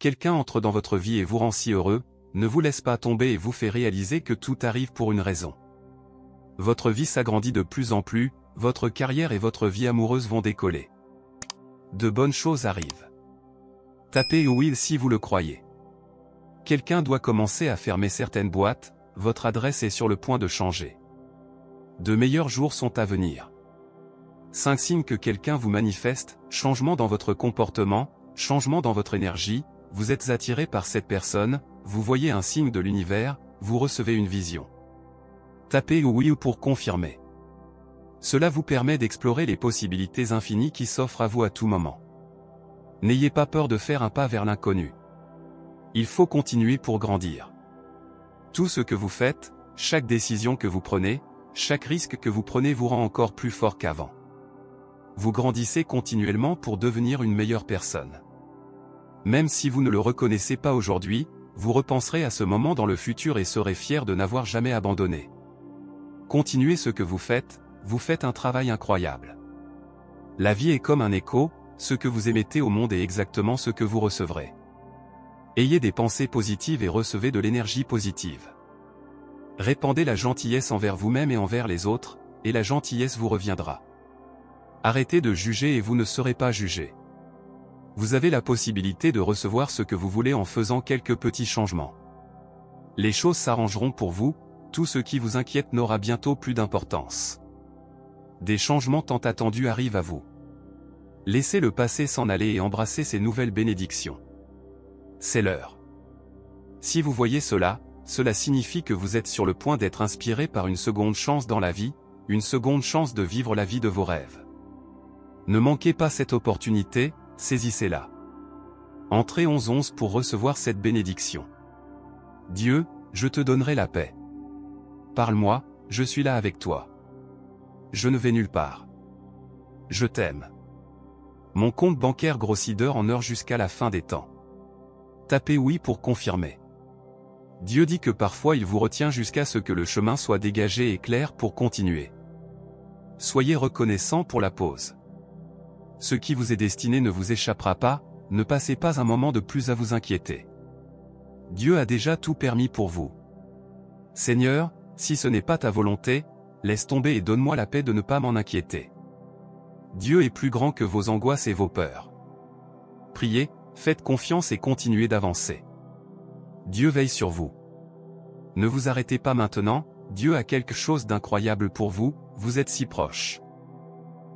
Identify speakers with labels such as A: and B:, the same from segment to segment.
A: Quelqu'un entre dans votre vie et vous rend si heureux, ne vous laisse pas tomber et vous fait réaliser que tout arrive pour une raison. Votre vie s'agrandit de plus en plus, votre carrière et votre vie amoureuse vont décoller. De bonnes choses arrivent. Tapez oui si vous le croyez. Quelqu'un doit commencer à fermer certaines boîtes, votre adresse est sur le point de changer. De meilleurs jours sont à venir. 5 signes que quelqu'un vous manifeste, changement dans votre comportement, changement dans votre énergie, vous êtes attiré par cette personne, vous voyez un signe de l'univers, vous recevez une vision. Tapez oui pour confirmer. Cela vous permet d'explorer les possibilités infinies qui s'offrent à vous à tout moment. N'ayez pas peur de faire un pas vers l'inconnu. Il faut continuer pour grandir. Tout ce que vous faites, chaque décision que vous prenez, chaque risque que vous prenez vous rend encore plus fort qu'avant. Vous grandissez continuellement pour devenir une meilleure personne. Même si vous ne le reconnaissez pas aujourd'hui, vous repenserez à ce moment dans le futur et serez fier de n'avoir jamais abandonné. Continuez ce que vous faites un travail incroyable. La vie est comme un écho, ce que vous émettez au monde est exactement ce que vous recevrez. Ayez des pensées positives et recevez de l'énergie positive. Répandez la gentillesse envers vous-même et envers les autres, et la gentillesse vous reviendra. Arrêtez de juger et vous ne serez pas jugé. Vous avez la possibilité de recevoir ce que vous voulez en faisant quelques petits changements. Les choses s'arrangeront pour vous, tout ce qui vous inquiète n'aura bientôt plus d'importance. Des changements tant attendus arrivent à vous. Laissez le passé s'en aller et embrassez ces nouvelles bénédictions. C'est l'heure. Si vous voyez cela, cela signifie que vous êtes sur le point d'être inspiré par une seconde chance dans la vie, une seconde chance de vivre la vie de vos rêves. Ne manquez pas cette opportunité, saisissez-la. Entrez 11-11 pour recevoir cette bénédiction. Dieu, je te donnerai la paix. Parle-moi, je suis là avec toi. Je ne vais nulle part. Je t'aime. Mon compte bancaire grossit d'heure en heure jusqu'à la fin des temps. Tapez oui pour confirmer. Dieu dit que parfois il vous retient jusqu'à ce que le chemin soit dégagé et clair pour continuer. Soyez reconnaissant pour la pause. Ce qui vous est destiné ne vous échappera pas, ne passez pas un moment de plus à vous inquiéter. Dieu a déjà tout permis pour vous. Seigneur, si ce n'est pas ta volonté, laisse tomber et donne-moi la paix de ne pas m'en inquiéter. Dieu est plus grand que vos angoisses et vos peurs. Priez, faites confiance et continuez d'avancer. Dieu veille sur vous. Ne vous arrêtez pas maintenant, Dieu a quelque chose d'incroyable pour vous, vous êtes si proche.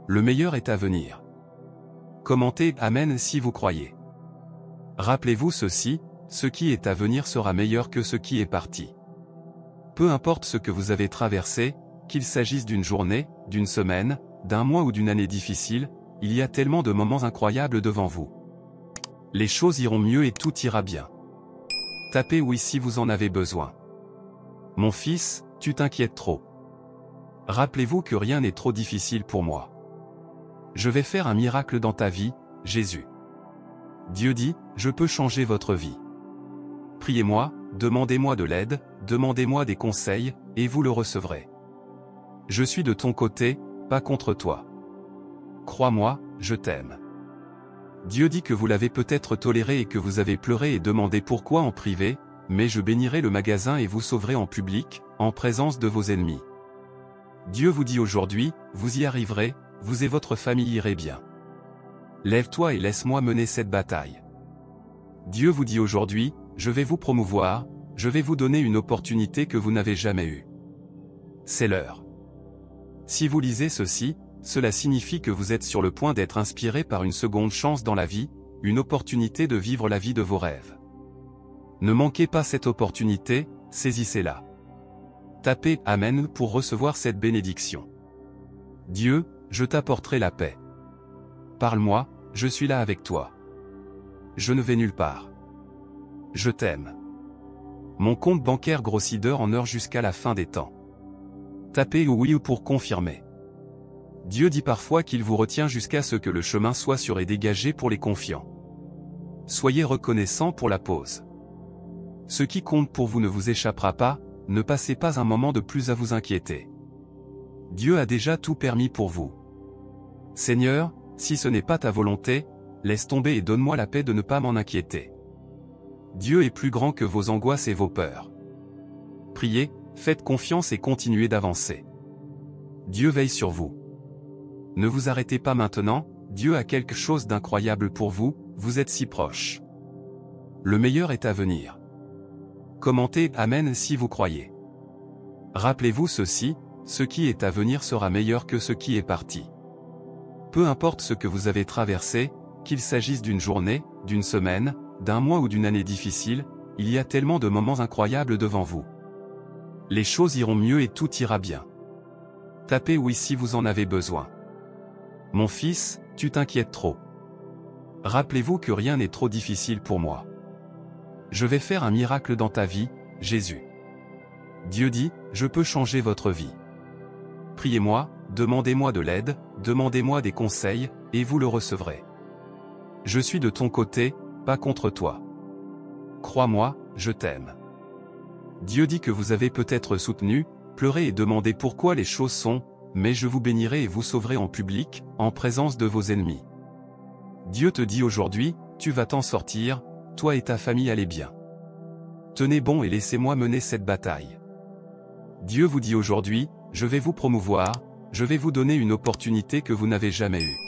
A: Le meilleur est à venir. Commentez Amen si vous croyez. Rappelez-vous ceci, ce qui est à venir sera meilleur que ce qui est parti. Peu importe ce que vous avez traversé, qu'il s'agisse d'une journée, d'une semaine, d'un mois ou d'une année difficile, il y a tellement de moments incroyables devant vous. Les choses iront mieux et tout ira bien. Tapez oui si vous en avez besoin. Mon fils, tu t'inquiètes trop. Rappelez-vous que rien n'est trop difficile pour moi. Je vais faire un miracle dans ta vie, Jésus. Dieu dit, je peux changer votre vie. Priez-moi, demandez-moi de l'aide, demandez-moi des conseils, et vous le recevrez. Je suis de ton côté, pas contre toi. Crois-moi, je t'aime. Dieu dit que vous l'avez peut-être toléré et que vous avez pleuré et demandé pourquoi en privé, mais je bénirai le magasin et vous sauverai en public, en présence de vos ennemis. Dieu vous dit aujourd'hui, vous y arriverez, vous et votre famille irez bien. Lève-toi et laisse-moi mener cette bataille. Dieu vous dit aujourd'hui, je vais vous promouvoir, je vais vous donner une opportunité que vous n'avez jamais eue. C'est l'heure. Si vous lisez ceci, cela signifie que vous êtes sur le point d'être inspiré par une seconde chance dans la vie, une opportunité de vivre la vie de vos rêves. Ne manquez pas cette opportunité, saisissez-la. Tapez Amen pour recevoir cette bénédiction. Dieu, je t'apporterai la paix. Parle-moi, je suis là avec toi. Je ne vais nulle part. Je t'aime. Mon compte bancaire grossit d'heure en heure jusqu'à la fin des temps. Tapez oui pour confirmer. Dieu dit parfois qu'il vous retient jusqu'à ce que le chemin soit sûr et dégagé pour les confiants. Soyez reconnaissant pour la pause. Ce qui compte pour vous ne vous échappera pas, ne passez pas un moment de plus à vous inquiéter. Dieu a déjà tout permis pour vous. Seigneur, si ce n'est pas ta volonté, laisse tomber et donne-moi la paix de ne pas m'en inquiéter. Dieu est plus grand que vos angoisses et vos peurs. Priez, faites confiance et continuez d'avancer. Dieu veille sur vous. Ne vous arrêtez pas maintenant, Dieu a quelque chose d'incroyable pour vous, vous êtes si proche. Le meilleur est à venir. Commentez Amen si vous croyez. Rappelez-vous ceci, ce qui est à venir sera meilleur que ce qui est parti. Peu importe ce que vous avez traversé, qu'il s'agisse d'une journée, d'une semaine, d'un mois ou d'une année difficile, il y a tellement de moments incroyables devant vous. Les choses iront mieux et tout ira bien. Tapez oui si vous en avez besoin. Mon fils, tu t'inquiètes trop. Rappelez-vous que rien n'est trop difficile pour moi. Je vais faire un miracle dans ta vie, Jésus. Dieu dit, je peux changer votre vie. Priez-moi, demandez-moi de l'aide, demandez-moi des conseils, et vous le recevrez. Je suis de ton côté, pas contre toi. Crois-moi, je t'aime. Dieu dit que vous avez peut-être soutenu, pleuré et demandé pourquoi les choses sont, mais je vous bénirai et vous sauverai en public, en présence de vos ennemis. Dieu te dit aujourd'hui, tu vas t'en sortir, toi et ta famille allez bien. Tenez bon et laissez-moi mener cette bataille. Dieu vous dit aujourd'hui, je vais vous promouvoir, je vais vous donner une opportunité que vous n'avez jamais eue.